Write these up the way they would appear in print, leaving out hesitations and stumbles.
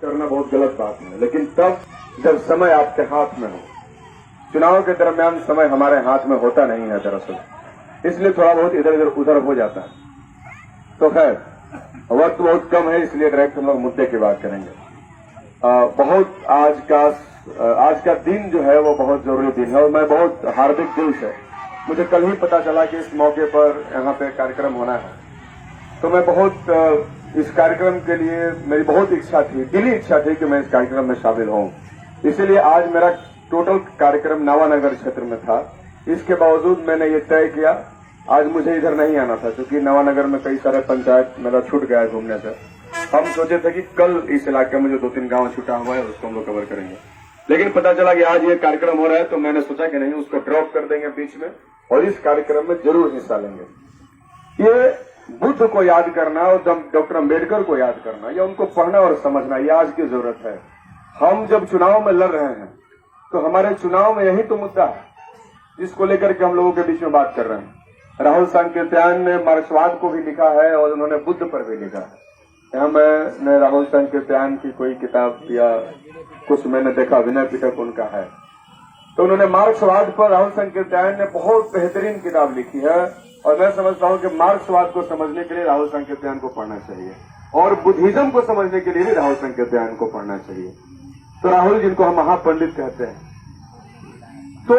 करना बहुत गलत बात है, लेकिन तब जब समय आपके हाथ में हो। चुनाव के दरमियान समय हमारे हाथ में होता नहीं है दरअसल, इसलिए थोड़ा बहुत इधर इधर उधर हो जाता है। तो खैर वक्त बहुत कम है, इसलिए डायरेक्ट हम लोग मुद्दे की बात करेंगे। बहुत आज का दिन जो है वो बहुत जरूरी दिन है और मैं बहुत हार्दिक दिल से, मुझे कल ही पता चला कि इस मौके पर यहाँ पे कार्यक्रम होना है, तो मैं बहुत इस कार्यक्रम के लिए मेरी बहुत इच्छा थी, दिली इच्छा थी कि मैं इस कार्यक्रम में शामिल हूं। इसीलिए आज मेरा टोटल कार्यक्रम नवानगर क्षेत्र में था। इसके बावजूद मैंने ये तय किया, आज मुझे इधर नहीं आना था क्योंकि नवानगर में कई सारे पंचायत मेरा छूट गया है घूमने से। हम सोचे थे कि कल इस इलाके में जो 2-3 गांव छूटा हुआ है उसको हम लोग कवर करेंगे, लेकिन पता चला कि आज ये कार्यक्रम हो रहा है, तो मैंने सोचा कि नहीं, उसको ड्रॉप कर देंगे बीच में और इस कार्यक्रम में जरूर हिस्सा लेंगे। ये बुद्ध को याद करना और डॉक्टर अम्बेडकर को याद करना या उनको पढ़ना और समझना, ये आज की जरूरत है। हम जब चुनाव में लड़ रहे हैं तो हमारे चुनाव में यही तो मुद्दा है जिसको लेकर के हम लोगों के बीच में बात कर रहे हैं। राहुल सांकृत्यायन ने मार्क्सवाद को भी लिखा है और उन्होंने बुद्ध पर भी लिखा है। यहाँ मैंने राहुल सांकृत्यायन की कोई किताब या कुछ मैंने देखा, विनय पिटक उनका है, तो उन्होंने मार्क्सवाद पर राहुल सांकृत्यायन ने बहुत बेहतरीन किताब लिखी है और मैं समझता हूं कि मार्क्सवाद को समझने के लिए राहुल सांकृत्यायन को पढ़ना चाहिए और बुद्धिज्म को समझने के लिए भी राहुल सांकृत्यायन को पढ़ना चाहिए। तो राहुल, जिनको हम महापंडित कहते हैं, तो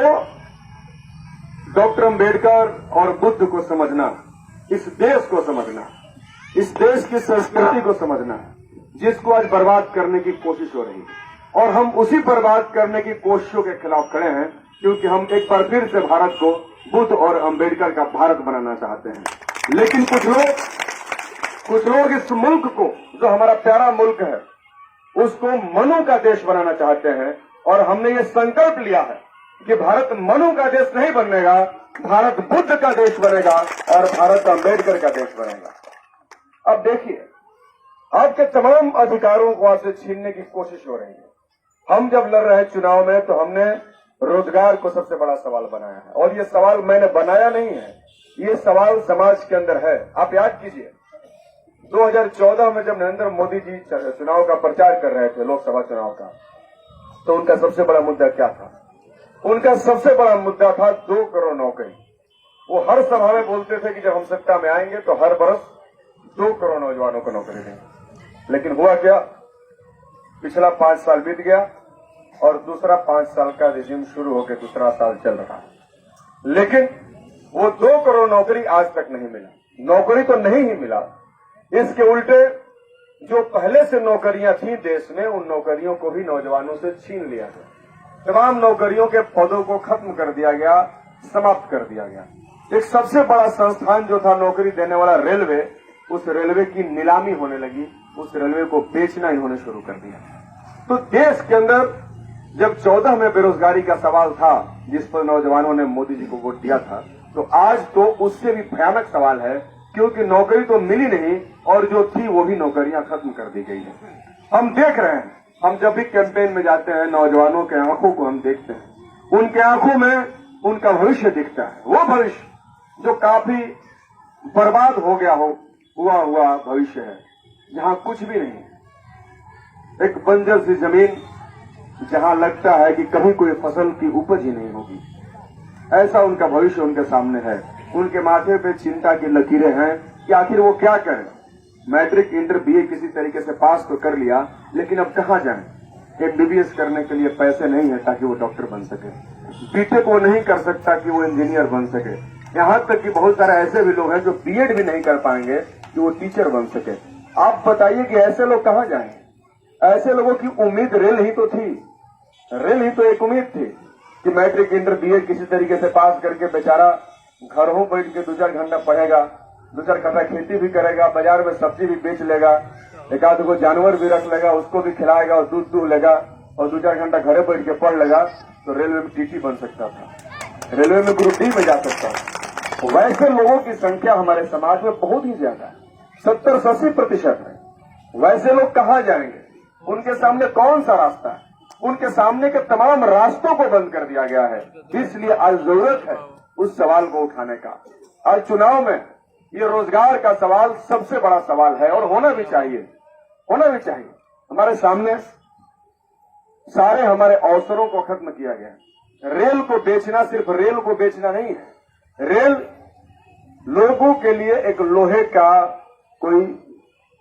डॉक्टर अम्बेडकर और बुद्ध को समझना, इस देश को समझना, इस देश की संस्कृति को समझना, जिसको आज बर्बाद करने की कोशिश हो रही है और हम उसी बर्बाद करने की कोशिशों के खिलाफ खड़े हैं, क्योंकि हम एक बार फिर से भारत को बुद्ध और अम्बेडकर का भारत बनाना चाहते हैं। लेकिन कुछ लोग इस मुल्क को, जो हमारा प्यारा मुल्क है, उसको मनु का देश बनाना चाहते हैं और हमने ये संकल्प लिया है कि भारत मनु का देश नहीं बनेगा, भारत बुद्ध का देश बनेगा और भारत अम्बेडकर का देश बनेगा। अब देखिए, आपके तमाम अधिकारों को आपसे छीनने की कोशिश हो रही है। हम जब लड़ रहे हैं चुनाव में तो हमने रोजगार को सबसे बड़ा सवाल बनाया है और ये सवाल मैंने बनाया नहीं है, ये सवाल समाज के अंदर है। आप याद कीजिए, 2014 में जब नरेंद्र मोदी जी चुनाव का प्रचार कर रहे थे, लोकसभा चुनाव का, तो उनका सबसे बड़ा मुद्दा क्या था? उनका सबसे बड़ा मुद्दा था 2 करोड़ नौकरी। वो हर सभा में बोलते थे कि जब हम सत्ता में आएंगे तो हर बरस 2 करोड़ नौजवानों को नौकरी देंगे। लेकिन हुआ क्या? पिछला 5 साल बीत गया और दूसरा 5 साल का रिज्यूम शुरू होकर दूसरा साल चल रहा है, लेकिन वो 2 करोड़ नौकरी आज तक नहीं मिला। नौकरी तो नहीं ही मिला, इसके उल्टे जो पहले से नौकरियां थी देश में, उन नौकरियों को भी नौजवानों से छीन लिया गया। तमाम नौकरियों के पदों को खत्म कर दिया गया, समाप्त कर दिया गया। एक सबसे बड़ा संस्थान जो था नौकरी देने वाला, रेलवे, उस रेलवे की नीलामी होने लगी, उस रेलवे को बेचना इन्होंने शुरू कर दिया। तो देश के अंदर जब 14 में बेरोजगारी का सवाल था, जिस पर नौजवानों ने मोदी जी को वोट दिया था, तो आज तो उससे भी भयानक सवाल है, क्योंकि नौकरी तो मिली नहीं और जो थी वो भी नौकरियां खत्म कर दी गई है। हम देख रहे हैं, हम जब भी कैंपेन में जाते हैं, नौजवानों के आंखों को हम देखते हैं, उनके आंखों में उनका भविष्य दिखता है, वो भविष्य जो काफी बर्बाद हो गया हुआ भविष्य है, जहां कुछ भी नहीं, एक बंजर सी जमीन जहां लगता है कि कभी कोई फसल की उपज ही नहीं होगी, ऐसा उनका भविष्य उनके सामने है। उनके माथे पे चिंता की लकीरें हैं कि आखिर वो क्या करें। मैट्रिक, इंटर, बीए किसी तरीके से पास तो कर लिया, लेकिन अब कहां जाएं? एमबीबीएस करने के लिए पैसे नहीं है ताकि वो डॉक्टर बन सके, बीटेक वो नहीं कर सकता कि वो इंजीनियर बन सके, यहां तक कि बहुत सारे ऐसे भी लोग हैं जो बीएड भी नहीं कर पाएंगे कि वो टीचर बन सके। आप बताइए कि ऐसे लोग कहां जाएंगे? ऐसे लोगों की उम्मीद रेल ही तो थी, रेल ही तो एक उम्मीद थी कि मैट्रिक, इंटर, बीएड किसी तरीके से पास करके बेचारा घरों बैठ के 2-4 घंटा पढ़ेगा, 2-4 घंटा खेती भी करेगा, बाजार में सब्जी भी बेच लेगा, एक आध को जानवर भी रख लेगा, उसको भी खिलाएगा और दूध दूह लेगा और 2-4 घंटा घरे बैठ के पढ़ लेगा, तो रेलवे में टीटी बन सकता था, रेलवे में ग्रुप डी में जा सकता था। वैसे लोगों की संख्या हमारे समाज में बहुत ही ज्यादा है, 70-80% है। वैसे लोग कहां जाएंगे? उनके सामने कौन सा रास्ता है? उनके सामने के तमाम रास्तों को बंद कर दिया गया है। इसलिए आज जरूरत है उस सवाल को उठाने का। आज चुनाव में ये रोजगार का सवाल सबसे बड़ा सवाल है और होना भी चाहिए, होना भी चाहिए। हमारे सामने सारे हमारे अवसरों को खत्म किया गया। रेल को बेचना सिर्फ रेल को बेचना नहीं है। रेल लोगों के लिए एक लोहे का कोई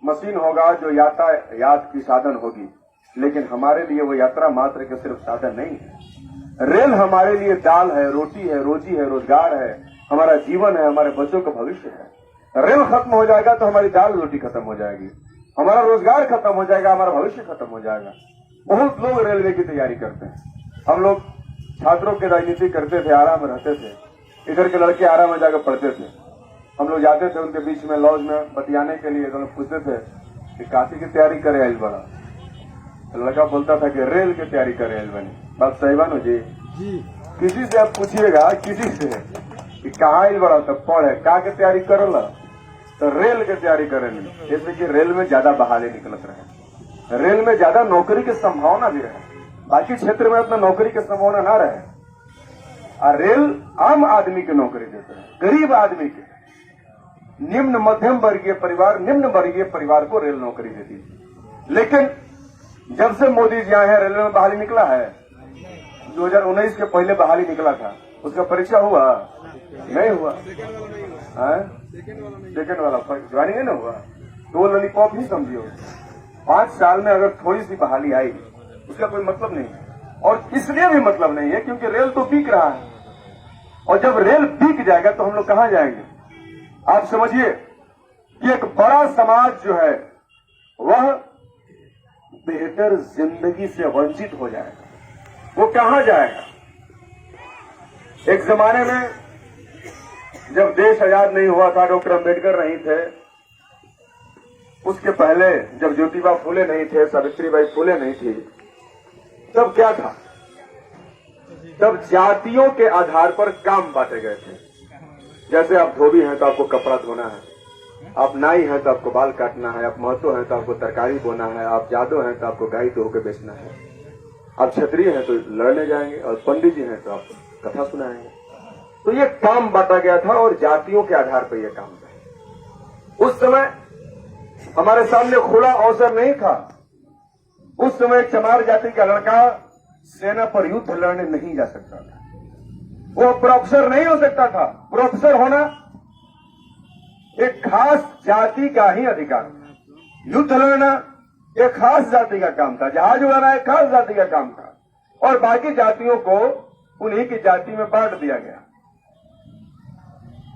मशीन होगा जो यातायात की साधन होगी, लेकिन हमारे लिए वो यात्रा मात्र के सिर्फ साधन नहीं है। रेल हमारे लिए दाल है, रोटी है, रोजी है, रोजगार है, हमारा जीवन है, हमारे बच्चों का भविष्य है। रेल खत्म हो जाएगा तो हमारी दाल रोटी खत्म हो जाएगी, हमारा रोजगार खत्म हो जाएगा, हमारा भविष्य खत्म हो जाएगा। बहुत लोग रेलवे की तैयारी करते हैं। हम लोग छात्रों की राजनीति करते थे, आराम में रहते थे। इधर के लड़के आराम में जाकर पढ़ते थे। हम लोग जाते थे उनके बीच में लॉज में बतियाने के लिए, तो लोग पूछते थे कि काशी की तैयारी करे आइल बड़ा। तो लड़का बोलता था कि रेल की तैयारी करे आइल बनी। बात सही बानो जी? किसी से आप पूछिएगा, किसी से कि कहाँ आइल बड़ा, तब पढ़े का के तैयारी करल, तो रेल की तैयारी करेंगे। जैसे कि रेल में ज्यादा बहाली निकलत रहे, रेल में ज्यादा नौकरी की संभावना भी रहे, बाकी क्षेत्र में उतना नौकरी की संभावना ना रहे। और रेल आम आदमी की नौकरी देते हैं, गरीब आदमी के, निम्न मध्यम वर्गीय परिवार, निम्न वर्गीय परिवार को रेल नौकरी देती है। लेकिन जब से मोदी जी आए हैं, रेलवे में बहाली निकला है। 2019 के पहले बहाली निकला था, उसका परीक्षा हुआ नहीं हुआ, सेकेंड वाला ज्वाइनिंग नहीं हुआ, तो वो लॉलीपॉप ही समझिए। 5 साल में अगर थोड़ी सी बहाली आई उसका कोई मतलब नहीं है। और इसलिए भी मतलब नहीं है क्योंकि रेल तो बिक रहा है, और जब रेल बिक जाएगा तो हम लोग कहां जाएंगे? आप समझिए कि एक बड़ा समाज जो है वह बेहतर जिंदगी से वंचित हो जाएगा। वो कहां जाएगा? एक जमाने में जब देश आजाद नहीं हुआ था, डॉक्टर अंबेडकर नहीं थे, उसके पहले जब ज्योतिबा फूले नहीं थे, सावित्रीबाई फूले नहीं थी, तब क्या था? तब जातियों के आधार पर काम बांटे गए थे। जैसे आप धोबी हैं तो आपको कपड़ा धोना है, आप नाई हैं तो आपको बाल काटना है, आप महतो हैं तो आपको तरकारी बोना है, आप यादव हैं तो आपको गाय धो के बेचना है, आप क्षत्रिय हैं तो लड़ने जाएंगे, और पंडित जी हैं तो आप कथा सुनाएंगे। तो ये काम बांटा गया था और जातियों के आधार पर यह काम था। उस समय हमारे सामने खुला अवसर नहीं था। उस समय चमार जाति का लड़का सेना पर युद्ध लड़ने नहीं जा सकता था, वो प्रोफेसर नहीं हो सकता था। प्रोफेसर होना एक खास जाति का ही अधिकार था, युद्ध लड़ना एक खास जाति का काम था, जहाज उड़ाना एक खास जाति का काम था, और बाकी जातियों को उन्हीं की जाति में बांट दिया गया।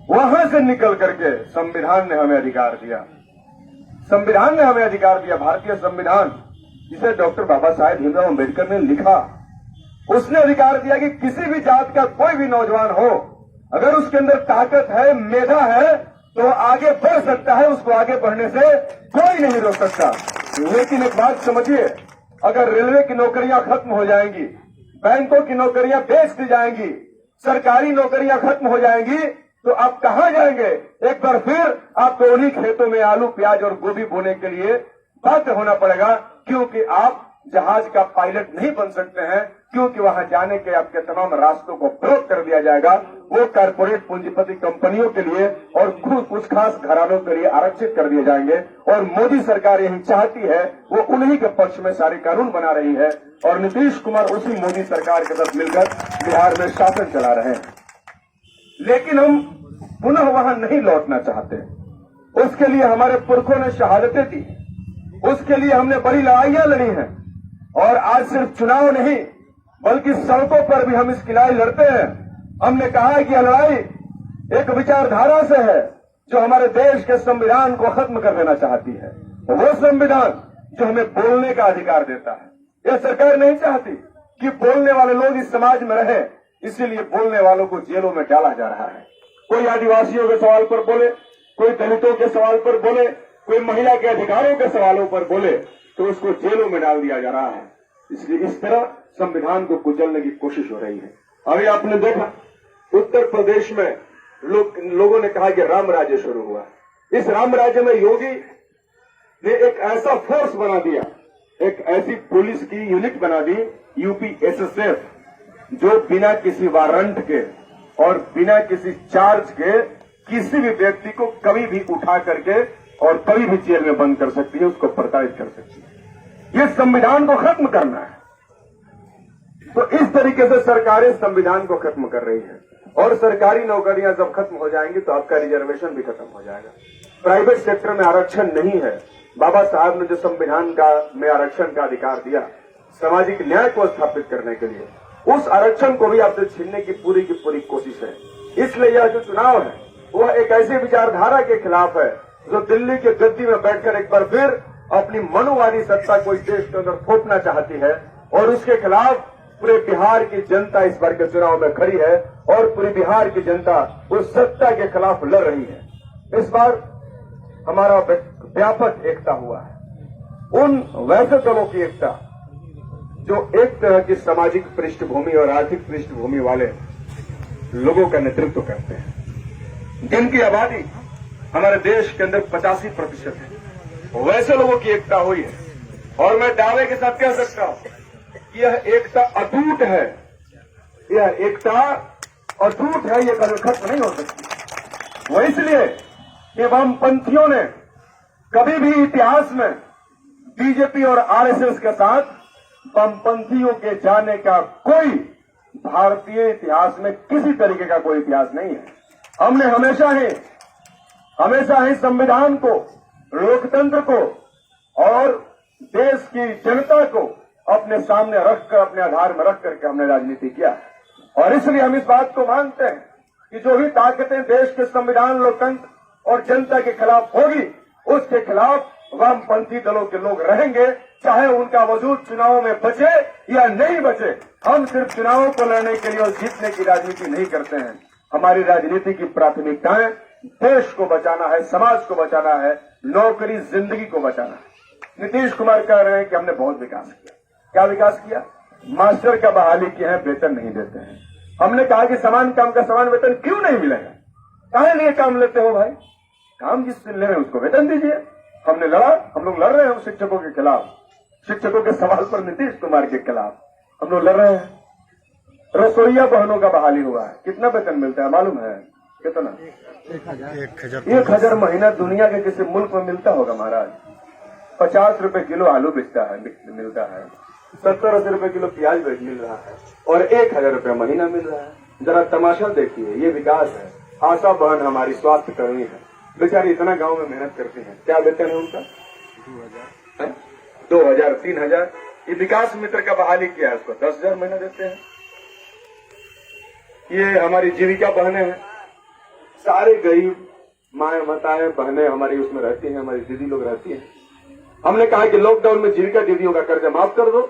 वहां से निकल करके संविधान ने हमें अधिकार दिया। संविधान ने हमें अधिकार दिया, भारतीय संविधान जिसे डॉक्टर बाबा साहेब भीमराव अम्बेडकर ने लिखा, उसने अधिकार दिया कि किसी भी जात का कोई भी नौजवान हो, अगर उसके अंदर ताकत है, मेधा है, तो आगे बढ़ सकता है, उसको आगे बढ़ने से कोई नहीं रोक सकता। लेकिन एक बात समझिए, अगर रेलवे की नौकरियां खत्म हो जाएंगी, बैंकों की नौकरियां बेच दी जाएंगी, सरकारी नौकरियां खत्म हो जाएंगी, तो आप कहां जाएंगे? एक बार फिर आपको उन्हीं खेतों में आलू, प्याज और गोभी बोने के लिए बाध्य होना पड़ेगा, क्योंकि आप जहाज का पायलट नहीं बन सकते हैं, क्योंकि वहां जाने के आपके तमाम रास्तों को ब्लॉक कर दिया जाएगा। वो कारपोरेट पूंजीपति कंपनियों के लिए और कुछ खास घरानों के लिए आरक्षित कर दिए जाएंगे। और मोदी सरकार यही चाहती है, वो उन्हीं के पक्ष में सारे कानून बना रही है, और नीतीश कुमार उसी मोदी सरकार के साथ मिलकर बिहार में शासन चला रहे हैं। लेकिन हम पुनः वहां नहीं लौटना चाहते। उसके लिए हमारे पुरखों ने शहादतें दी, उसके लिए हमने बड़ी लड़ाइयां लड़ी हैं, और आज सिर्फ चुनाव नहीं बल्कि सड़कों पर भी हम इसकी लड़ाई लड़ते हैं। हमने कहा है कि यह लड़ाई एक विचारधारा से है जो हमारे देश के संविधान को खत्म कर देना चाहती है। वो संविधान जो हमें बोलने का अधिकार देता है। यह सरकार नहीं चाहती कि बोलने वाले लोग इस समाज में रहे, इसीलिए बोलने वालों को जेलों में डाला जा रहा है। कोई आदिवासियों के सवाल पर बोले, कोई दलितों के सवाल पर बोले, कोई महिला के अधिकारों के सवालों पर बोले, तो उसको जेलों में डाल दिया जा रहा है। इसलिए इस तरह संविधान को कुचलने की कोशिश हो रही है। अभी आपने देखा उत्तर प्रदेश में लोगों ने कहा कि राम राज्य शुरू हुआ। इस राम राज्य में योगी ने एक ऐसा फोर्स बना दिया, एक ऐसी पुलिस की यूनिट बना दी, यूपी एसएसएफ, जो बिना किसी वारंट के और बिना किसी चार्ज के किसी भी व्यक्ति को कभी भी उठा करके और कभी भी जेल में बंद कर सकती है, उसको प्रताड़ित कर सकती है। ये संविधान को खत्म करना है। तो इस तरीके से सरकारें संविधान को खत्म कर रही है। और सरकारी नौकरियां जब खत्म हो जाएंगी तो आपका रिजर्वेशन भी खत्म हो जाएगा। प्राइवेट सेक्टर में आरक्षण नहीं है। बाबा साहब ने जो संविधान का में आरक्षण का अधिकार दिया सामाजिक न्याय को स्थापित करने के लिए, उस आरक्षण को भी आपसे छीनने की पूरी कोशिश है। इसलिए यह जो चुनाव है वह एक ऐसी विचारधारा के खिलाफ है जो दिल्ली के गद्दी में बैठकर एक बार फिर अपनी मनुवादी सत्ता को इस देश के अंदर थोपना चाहती है। और उसके खिलाफ पूरे बिहार की जनता इस बार के चुनाव में खड़ी है और पूरी बिहार की जनता उस सत्ता के खिलाफ लड़ रही है। इस बार हमारा व्यापक एकता हुआ है। उन वैसे दलों की एकता जो एक तरह की सामाजिक पृष्ठभूमि और आर्थिक पृष्ठभूमि वाले लोगों का नेतृत्व करते हैं, जिनकी आबादी हमारे देश के अंदर 85% है, वैसे लोगों की एकता हुई है। और मैं दावे के साथ कह सकता हूं कि यह एकता अटूट है। यह एकता अटूट है, यह कभी खत्म नहीं हो सकती। वो इसलिए कि वामपंथियों ने कभी भी इतिहास में बीजेपी और आरएसएस के साथ वामपंथियों के जाने का कोई भारतीय इतिहास में किसी तरीके का कोई इतिहास नहीं है। हमने हमेशा ही संविधान को, लोकतंत्र को और देश की जनता को अपने सामने रखकर, अपने आधार में रख करके हमने राजनीति किया है। और इसलिए हम इस बात को मानते हैं कि जो भी ताकतें देश के संविधान, लोकतंत्र और जनता के खिलाफ होगी, उसके खिलाफ वामपंथी दलों के लोग रहेंगे, चाहे उनका वजूद चुनावों में बचे या नहीं बचे। हम सिर्फ चुनावों को लड़ने के लिए और जीतने की राजनीति नहीं करते हैं। हमारी राजनीति की प्राथमिकताएं देश को बचाना है, समाज को बचाना है, नौकरी, जिंदगी को बचाना है। नीतीश कुमार कह रहे हैं कि हमने बहुत विकास किया। क्या विकास किया? मास्टर का बहाली किए हैं, वेतन नहीं देते हैं। हमने कहा कि समान काम का समान वेतन क्यों नहीं मिलेगा? काहे लिए काम लेते हो भाई? काम जिससे ले रहे हैं उसको वेतन दीजिए। हमने लड़ा, हम लोग लड़ रहे हैं शिक्षकों के खिलाफ, शिक्षकों के सवाल पर नीतीश कुमार के खिलाफ हम लोग लड़ रहे हैं। रसोईया बहनों का बहाली हुआ है, कितना वेतन मिलता है मालूम है? कितना? 1,000 महीना दुनिया के किसी मुल्क में मिलता होगा महाराज। 50 रुपए किलो आलू मिलता है, 70-80 रुपए किलो प्याज मिल रहा है और 1,000 रुपया महीना मिल रहा है। जरा तमाशा देखिए, ये विकास है। आशा बहन हमारी स्वास्थ्य कर्मी है, बेचारी इतना गांव में मेहनत करती हैं, क्या वेतन है उनका? 2,000 3,000। ये विकास मित्र का बहाली किया है, उसको 10,000 महीना देते हैं। ये हमारी जीविका बहनें हैं, सारे गरीब माए माताएं बहनें हमारी उसमें रहती हैं, हमारी दीदी लोग रहती हैं। हमने कहा कि लॉकडाउन में जीविका दीदियों का कर्जा माफ कर दो,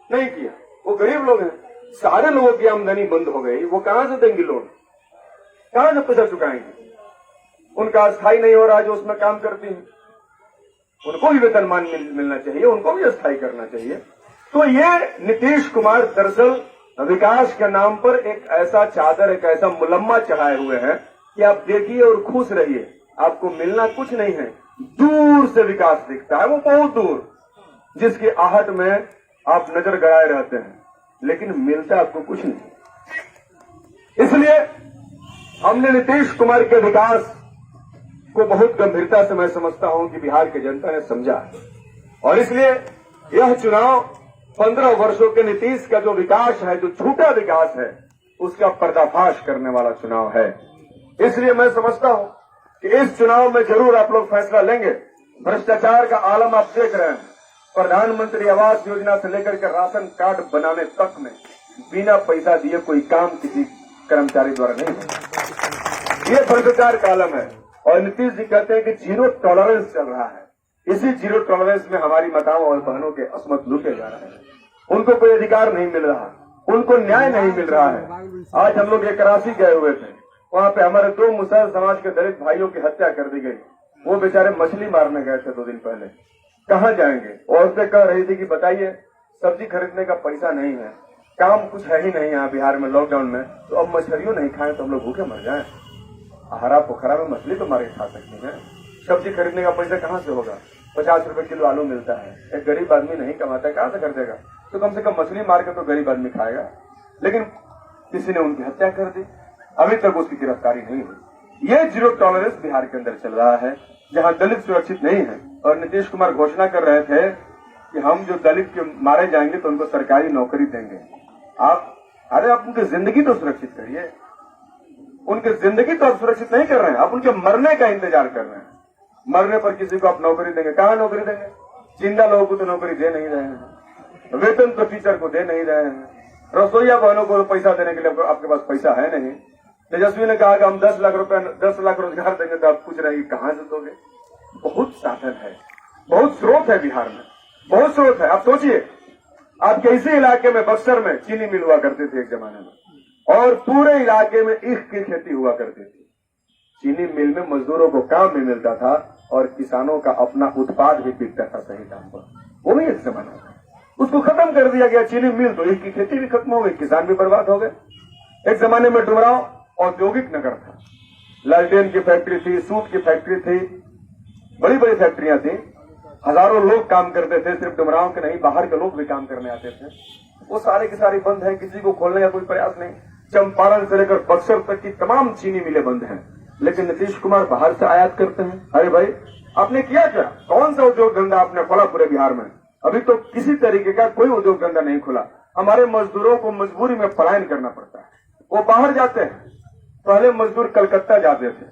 नहीं किया। वो गरीब लोग हैं, सारे लोगों की आमदनी बंद हो गई, वो कहां से देंगे लोन? कहां से पैसा चुकाएंगे? उनका अस्थायी नहीं हो रहा जो उसमें काम करती है, उनको भी वेतनमान मिलना चाहिए, उनको भी अस्थायी करना चाहिए। तो ये नीतीश कुमार दरअसल विकास के नाम पर एक ऐसा चादर, एक ऐसा मुलम्मा चढ़ाए हुए हैं कि आप देखिए और खुश रहिए, आपको मिलना कुछ नहीं है। दूर से विकास दिखता है, वो बहुत दूर, जिसकी आहट में आप नजर गड़ाए रहते हैं, लेकिन मिलता आपको कुछ नहीं। इसलिए हमने नीतीश कुमार के विकास को बहुत गंभीरता से मैं समझता हूं कि बिहार की जनता ने समझा है। और इसलिए यह चुनाव 15 वर्षों के नीतीश का जो विकास है, जो झूठा विकास है, उसका पर्दाफाश करने वाला चुनाव है। इसलिए मैं समझता हूं कि इस चुनाव में जरूर आप लोग फैसला लेंगे। भ्रष्टाचार का आलम आप देख रहे हैं, प्रधानमंत्री आवास योजना से लेकर के राशन कार्ड बनाने तक में बिना पैसा दिए कोई काम किसी कर्मचारी द्वारा नहीं होता। ये भ्रष्टाचार का आलम है। और नीतीश जी कहते हैं कि 0 टॉलरेंस चल रहा है। इसी 0 टॉलरेंस में हमारी माताओं और बहनों के अस्मत लूटे जा रहे हैं। उनको कोई अधिकार नहीं मिल रहा, उनको न्याय नहीं मिल रहा है। आज हम लोग एक राशि गए हुए थे, वहां पे हमारे 2 मुसलमान समाज के दलित भाइयों की हत्या कर दी गई। वो बेचारे मछली मारने गए थे 2 दिन पहले, कहाँ जाएंगे? औरतें कह रही थी कि बताइए सब्जी खरीदने का पैसा नहीं है, काम कुछ है ही नहीं यहाँ बिहार में लॉकडाउन में, तो अब मछलियों नहीं खाएं तो हम लोग भूखे मर जाएं। हरा पोखरा में मछली तो मार के खा सकते हैं, सब्जी खरीदने का पैसा कहाँ से होगा? 50 रुपए किलो आलू मिलता है, एक गरीब आदमी नहीं कमाता है, कहाँ से कर देगा? तो कम से कम मछली मार के तो गरीब आदमी खाएगा। लेकिन किसी ने उनकी हत्या कर दी, अभी तक उसकी गिरफ्तारी नहीं हुई। ये 0 टॉलरेंस बिहार के अंदर चल रहा है, जहां दलित सुरक्षित नहीं है। और नीतीश कुमार घोषणा कर रहे थे कि हम जो दलित के मारे जाएंगे तो उनको सरकारी नौकरी देंगे। अरे आप उनकी जिंदगी तो सुरक्षित करिए। उनकी जिंदगी तो आप सुरक्षित नहीं कर रहे हैं, आप उनके मरने का इंतजार कर रहे हैं। मरने पर किसी को आप नौकरी देंगे, कहां नौकरी देंगे? जिंदा लोगों को तो नौकरी दे नहीं रहे हैं, वेतन तो टीचर को दे नहीं रहे हैं, रसोईया बहनों को पैसा देने के लिए आपके पास पैसा है नहीं। तेजस्वी ने कहा कि हम 10 लाख रोजगार देंगे, तो आप पूछ रहे हैं कहां से दोगे? बहुत साधन है, बहुत स्रोत है बिहार में, बहुत स्रोत है। आप सोचिए, आपके इसी इलाके में बक्सर में चीनी मिल हुआ करते थे एक जमाने में, और पूरे इलाके में ईख की खेती हुआ करती थी। चीनी मिल में मजदूरों को काम भी मिलता था और किसानों का अपना उत्पाद भी बिकता था सही दाम पर। वो भी एक जमाना था, उसको खत्म कर दिया गया। चीनी मिल तो ईख की खेती भी खत्म हो गई, किसान भी बर्बाद हो गए। एक जमाने में डुमरांव औद्योगिक नगर था, लालटेन की फैक्ट्री थी, सूत की फैक्ट्री थी, बड़ी बड़ी फैक्ट्रियां थी, हजारों लोग काम करते थे। सिर्फ डुमरांव के नहीं, बाहर के लोग भी काम करने आते थे। वो सारे की सारी बंद है, किसी को खोलने का कोई प्रयास नहीं। चंपारण से लेकर बक्सर तक की तमाम चीनी मिलें बंद हैं, लेकिन नीतीश कुमार बाहर से आयात करते हैं। अरे भाई, आपने किया क्या? कौन सा उद्योग धंधा आपने खोला पूरे बिहार में? अभी तो किसी तरीके का कोई उद्योग धंधा नहीं खुला। हमारे मजदूरों को मजबूरी में पलायन करना पड़ता है, वो बाहर जाते हैं। पहले मजदूर कलकत्ता जाते थे।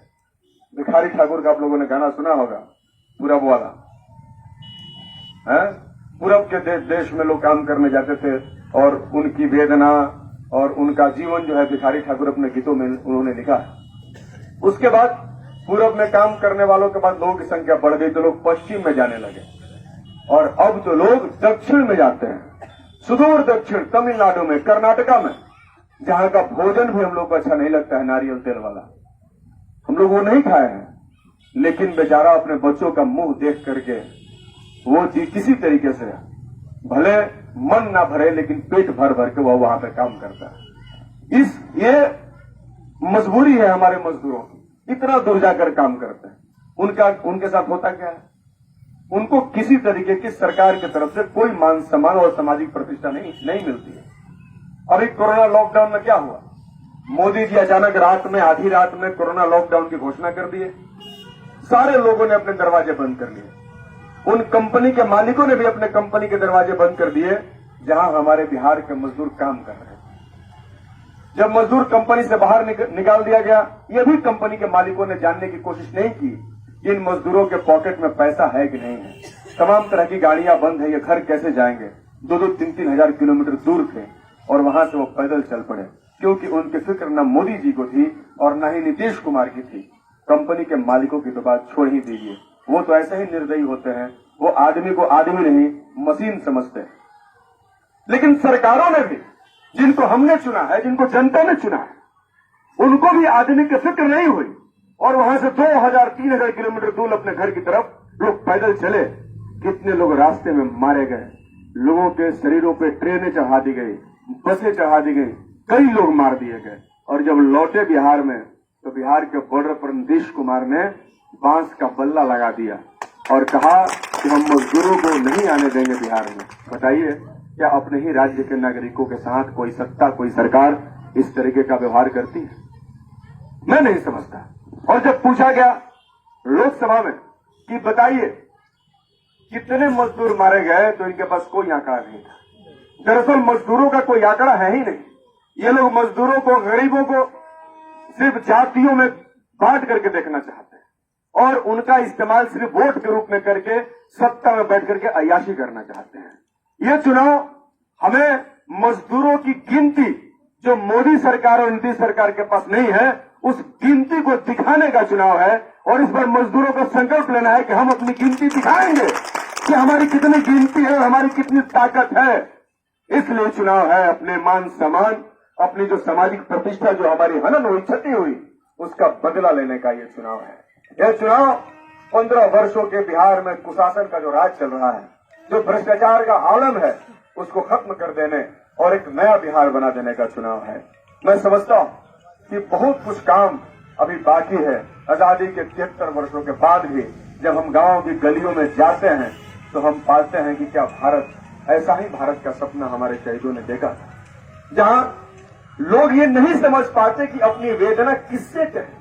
भिखारी ठाकुर का आप लोगों ने गाना सुना होगा, पूरब वाला है। पूरब के देश में लोग काम करने जाते थे और उनकी वेदना और उनका जीवन जो है भिखारी ठाकुर अपने गीतों में उन्होंने लिखा है। उसके बाद पूरब में काम करने वालों के बाद लोगों की संख्या बढ़ गई तो लोग पश्चिम में जाने लगे, और अब तो लोग दक्षिण में जाते हैं, सुदूर दक्षिण, तमिलनाडु में, कर्नाटका में, जहां का भोजन भी हम लोग को अच्छा नहीं लगता है, नारियल तेल वाला। हम लोग वो नहीं खाए हैं, लेकिन बेचारा अपने बच्चों का मुंह देख करके वो किसी तरीके से भले मन ना भरे लेकिन पेट भर भर के वो वहां पे काम करता है। ये मजबूरी है हमारे मजदूरों की, इतना दूर जाकर काम करते हैं। उनके साथ होता क्या है? उनको किसी तरीके की सरकार की तरफ से कोई मान सम्मान और सामाजिक प्रतिष्ठा नहीं मिलती है। अभी कोरोना लॉकडाउन में क्या हुआ? मोदी जी अचानक रात में, आधी रात में कोरोना लॉकडाउन की घोषणा कर दिए। सारे लोगों ने अपने दरवाजे बंद कर लिए। उन कंपनी के मालिकों ने भी अपने कंपनी के दरवाजे बंद कर दिए जहां हमारे बिहार के मजदूर काम कर रहे थे। जब मजदूर कंपनी से बाहर निकाल दिया गया, यह भी कंपनी के मालिकों ने जानने की कोशिश नहीं की कि इन मजदूरों के पॉकेट में पैसा है कि नहीं है। तमाम तरह की गाड़ियां बंद है, ये घर कैसे जाएंगे? 2-3 हजार किलोमीटर दूर थे और वहां से वो पैदल चल पड़े, क्योंकि उनकी फिक्र न मोदी जी को थी और न ही नीतीश कुमार की थी। कंपनी के मालिकों की तो बात छोड़ ही दीजिए, वो तो ऐसे ही निर्दयी होते हैं, वो आदमी को आदमी नहीं मशीन समझते हैं। लेकिन सरकारों ने भी, जिनको हमने चुना है, जिनको जनता ने चुना है, उनको भी आदमी की फिक्र नहीं हुई और वहां से 2,000-3,000 किलोमीटर दूर अपने घर की तरफ लोग पैदल चले। कितने लोग रास्ते में मारे गए, लोगों के शरीरों पे ट्रेनें चढ़ा दी गई, बसें चढ़ा दी गई, कई लोग मार दिए गए। और जब लौटे बिहार में तो बिहार के बॉर्डर पर नीतीश कुमार ने बांस का बल्ला लगा दिया और कहा कि हम मजदूरों को नहीं आने देंगे बिहार में। बताइए, क्या अपने ही राज्य के नागरिकों के साथ कोई सत्ता, कोई सरकार इस तरीके का व्यवहार करती है? मैं नहीं समझता। और जब पूछा गया लोकसभा में कि बताइए कितने मजदूर मारे गए, तो इनके पास कोई आंकड़ा नहीं था। दरअसल मजदूरों का कोई आंकड़ा है ही नहीं। ये लोग मजदूरों को, गरीबों को सिर्फ जातियों में बांट करके देखना चाहते हैं और उनका इस्तेमाल सिर्फ वोट के रूप में करके सत्ता में बैठ करके अय्याशी करना चाहते हैं। ये चुनाव हमें मजदूरों की गिनती जो मोदी सरकार और नीतीश सरकार के पास नहीं है, उस गिनती को दिखाने का चुनाव है। और इस बार मजदूरों को संकल्प लेना है कि हम अपनी गिनती दिखाएंगे कि हमारी कितनी गिनती है, हमारी कितनी ताकत है। इसलिए चुनाव है अपने मान सम्मान, अपनी जो सामाजिक प्रतिष्ठा जो हमारी हनन हुई, क्षति हुई, उसका बदला लेने का ये चुनाव है। यह चुनाव 15 वर्षों के बिहार में कुशासन का जो राज चल रहा है, जो भ्रष्टाचार का आलम है, उसको खत्म कर देने और एक नया बिहार बना देने का चुनाव है। मैं समझता हूं कि बहुत कुछ काम अभी बाकी है। आजादी के 73 वर्षों के बाद भी जब हम गांव की गलियों में जाते हैं तो हम पाते हैं कि क्या भारत, ऐसा ही भारत का सपना हमारे शहीदों ने देखा था, जहां लोग ये नहीं समझ पाते कि अपनी वेदना किससे कहें।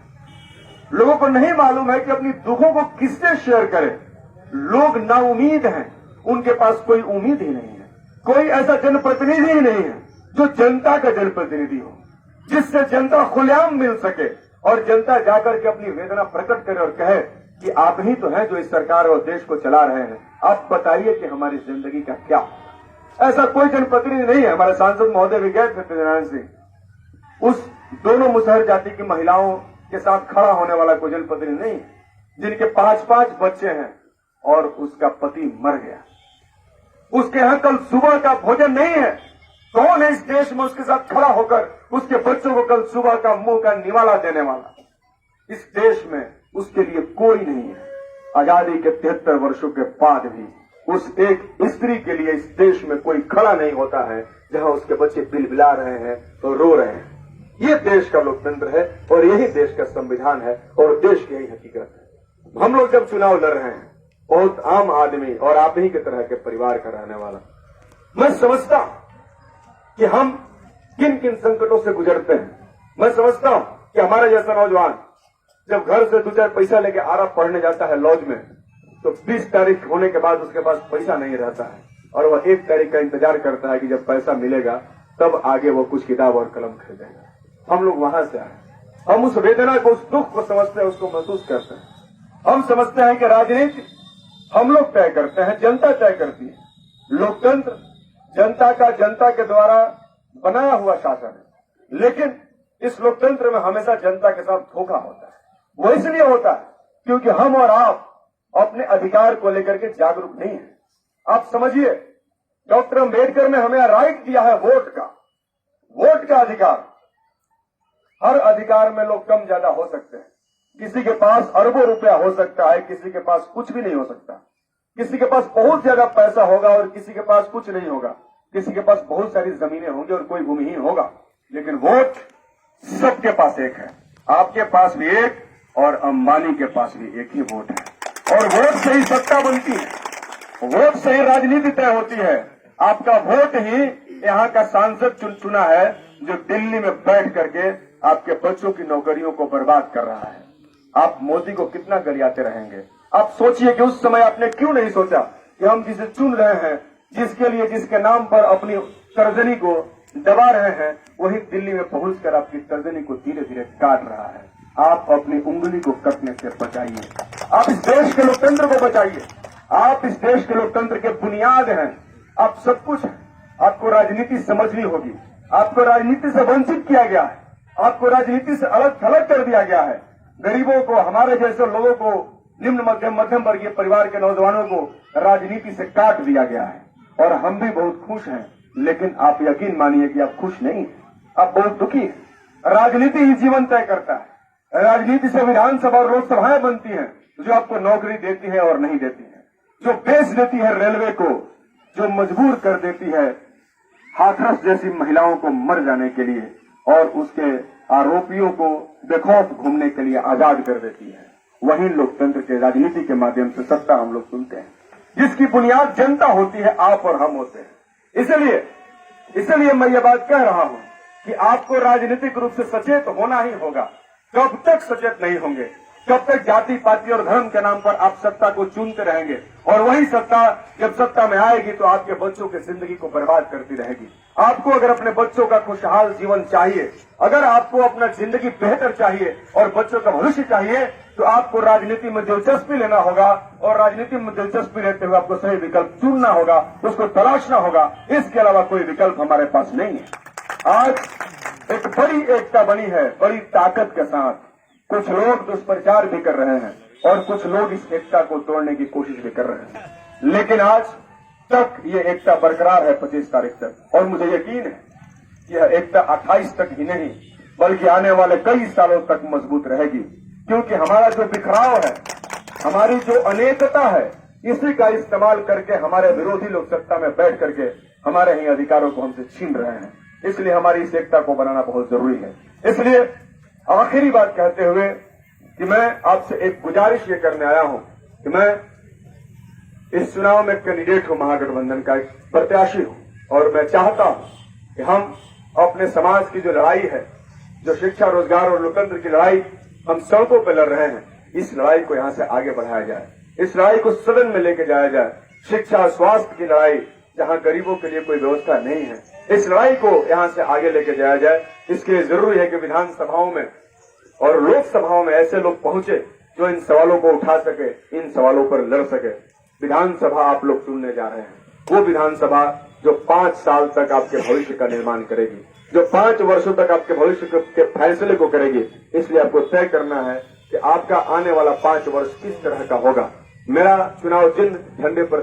लोगों को नहीं मालूम है कि अपनी दुखों को किससे शेयर करें। लोग नाउमीद हैं, उनके पास कोई उम्मीद ही नहीं है। कोई ऐसा जनप्रतिनिधि ही नहीं है जो जनता का जनप्रतिनिधि हो, जिससे जनता खुलेआम मिल सके और जनता जाकर के अपनी वेदना प्रकट करे और कहे कि आप ही तो हैं जो इस सरकार और देश को चला रहे हैं, आप बताइए कि हमारी जिंदगी का क्या। ऐसा कोई जनप्रतिनिधि नहीं है। हमारे सांसद महोदय भी गए थे सत्यनारायण सिंह, उस दोनों मुसहर जाति की महिलाओं के साथ खड़ा होने वाला कोई जनप्रतिनिधि नहीं, जिनके 5-5 बच्चे हैं और उसका पति मर गया, उसके यहां कल सुबह का भोजन नहीं है। कौन है इस देश में उसके साथ खड़ा होकर उसके बच्चों को कल सुबह का मुंह का निवाला देने वाला? इस देश में उसके लिए कोई नहीं है। आजादी के 73 वर्षों के बाद भी उस एक स्त्री के लिए इस देश में कोई खड़ा नहीं होता है जहां उसके बच्चे बिलबिला रहे हैं तो रो रहे हैं। ये देश का लोकतंत्र है और यही देश का संविधान है और देश की यही हकीकत है। हम लोग जब चुनाव लड़ रहे हैं, बहुत आम आदमी और आप ही की तरह के परिवार का रहने वाला, मैं समझता हूं कि हम किन किन संकटों से गुजरते हैं। मैं समझता हूं कि हमारा जैसा नौजवान जब घर से 2-4 पैसा लेके आरा पढ़ने जाता है लॉज में, तो 20 तारीख होने के बाद उसके पास पैसा नहीं रहता है और वह 1 तारीख का इंतजार करता है कि जब पैसा मिलेगा तब आगे वो कुछ किताब और कलम खरीदेगा। हम लोग वहां से आए, हम उस वेदना को, उस दुख को समझते हैं, उसको महसूस करते हैं। हम समझते हैं कि राजनीति हम लोग तय करते हैं, जनता तय करती है। लोकतंत्र जनता का, जनता के द्वारा बनाया हुआ शासन है, लेकिन इस लोकतंत्र में हमेशा जनता के साथ धोखा होता है। वो इसलिए होता है क्योंकि हम और आप अपने अधिकार को लेकर के जागरूक नहीं है। आप समझिए, डॉक्टर अम्बेडकर ने हमें राइट दिया है वोट का अधिकार। हर अधिकार में लोग कम ज्यादा हो सकते हैं। किसी के पास अरबों रुपया हो सकता है, किसी के पास कुछ भी नहीं हो सकता। किसी के पास बहुत ज्यादा पैसा होगा और किसी के पास कुछ नहीं होगा। किसी के पास बहुत सारी जमीनें होंगी और कोई भूमिहीन होगा, लेकिन वोट सबके पास एक है। आपके पास भी एक और अंबानी के पास भी एक ही वोट है और वोट से ही सत्ता बनती है, वोट से ही राजनीति तय होती है। आपका वोट ही यहाँ का सांसद चुना है जो दिल्ली में बैठ करके आपके बच्चों की नौकरियों को बर्बाद कर रहा है। आप मोदी को कितना गरियाते रहेंगे? आप सोचिए कि उस समय आपने क्यों नहीं सोचा कि हम जिसे चुन रहे हैं, जिसके लिए, जिसके नाम पर अपनी तर्जनी को दबा रहे हैं, वही दिल्ली में पहुंचकर आपकी तर्जनी को धीरे धीरे काट रहा है। आप अपनी उंगली को कटने से बचाइए। आप इस देश के लोकतंत्र को बचाइए। आप इस देश के लोकतंत्र के बुनियाद हैं। आप सब कुछ हैं। आपको राजनीति समझनी होगी। आपको राजनीति से वंचित किया गया है। आपको राजनीति से अलग थलग कर दिया गया है। गरीबों को, हमारे जैसे लोगों को, निम्न मध्यम वर्गीय परिवार के नौजवानों को राजनीति से काट दिया गया है और हम भी बहुत खुश हैं, लेकिन आप यकीन मानिए कि आप खुश नहीं हैं, आप बहुत दुखी हैं। राजनीति ही जीवन तय करता है। राजनीति से विधानसभा और लोकसभाएं बनती हैं जो आपको नौकरी देती है और नहीं देती है, जो बेच देती है रेलवे को, जो मजबूर कर देती है हाथरस जैसी महिलाओं को मर जाने के लिए और उसके आरोपियों को बेखौफ घूमने के लिए आजाद कर देती है। वही लोकतंत्र के, राजनीति के माध्यम से सत्ता हम लोग सुनते हैं, जिसकी बुनियाद जनता होती है, आप और हम होते हैं। इसलिए मैं ये बात कह रहा हूं कि आपको राजनीतिक रूप से सचेत होना ही होगा। कब तक सचेत नहीं होंगे? कब तक जाति पाति और धर्म के नाम पर आप सत्ता को चुनते रहेंगे और वही सत्ता जब सत्ता में आएगी तो आपके बच्चों की जिंदगी को बर्बाद करती रहेगी। आपको अगर अपने बच्चों का खुशहाल जीवन चाहिए, अगर आपको अपना जिंदगी बेहतर चाहिए और बच्चों का भविष्य चाहिए, तो आपको राजनीति में दिलचस्पी लेना होगा और राजनीति में दिलचस्पी लेते हुए आपको सही विकल्प चुनना होगा, उसको तलाशना होगा। इसके अलावा कोई विकल्प हमारे पास नहीं है। आज एक बड़ी एकता बनी है, बड़ी ताकत के साथ। कुछ लोग दुष्प्रचार भी कर रहे हैं और कुछ लोग इस एकता को तोड़ने की कोशिश भी कर रहे हैं, लेकिन आज तक ये एकता बरकरार है 25 तारीख तक, और मुझे यकीन है कि यह एकता 28 तक ही नहीं बल्कि आने वाले कई सालों तक मजबूत रहेगी, क्योंकि हमारा जो बिखराव है, हमारी जो अनेकता है, इसी का इस्तेमाल करके हमारे विरोधी लोग सत्ता में बैठ करके हमारे ही अधिकारों को हमसे छीन रहे हैं। इसलिए हमारी इस एकता को बनाना बहुत जरूरी है। इसलिए आखिरी बात कहते हुए कि मैं आपसे एक गुजारिश ये करने आया हूं कि मैं इस चुनाव में कैंडिडेट हूं, महागठबंधन का एक प्रत्याशी हूं, और मैं चाहता हूं कि हम अपने समाज की जो लड़ाई है, जो शिक्षा, रोजगार और लोकतंत्र की लड़ाई हम सड़कों पर लड़ रहे हैं, इस लड़ाई को यहां से आगे बढ़ाया जाए। इस लड़ाई को सदन में लेके जाया जाए, शिक्षा स्वास्थ्य की लड़ाई, जहां गरीबों के लिए कोई व्यवस्था नहीं है, इस लड़ाई को यहां से आगे लेके जाया जाए। इसके लिए जरूरी है कि विधानसभाओं में और लोकसभाओं में ऐसे लोग पहुंचे जो इन सवालों को उठा सके, इन सवालों पर लड़ सके। विधानसभा आप लोग चुनने जा रहे हैं, वो विधानसभा जो 5 साल तक आपके भविष्य का निर्माण करेगी, जो 5 वर्षों तक आपके भविष्य के फैसले को करेगी। इसलिए आपको तय करना है कि आपका आने वाला 5 वर्ष किस तरह का होगा। मेरा चुनाव चिन्ह झंडे पर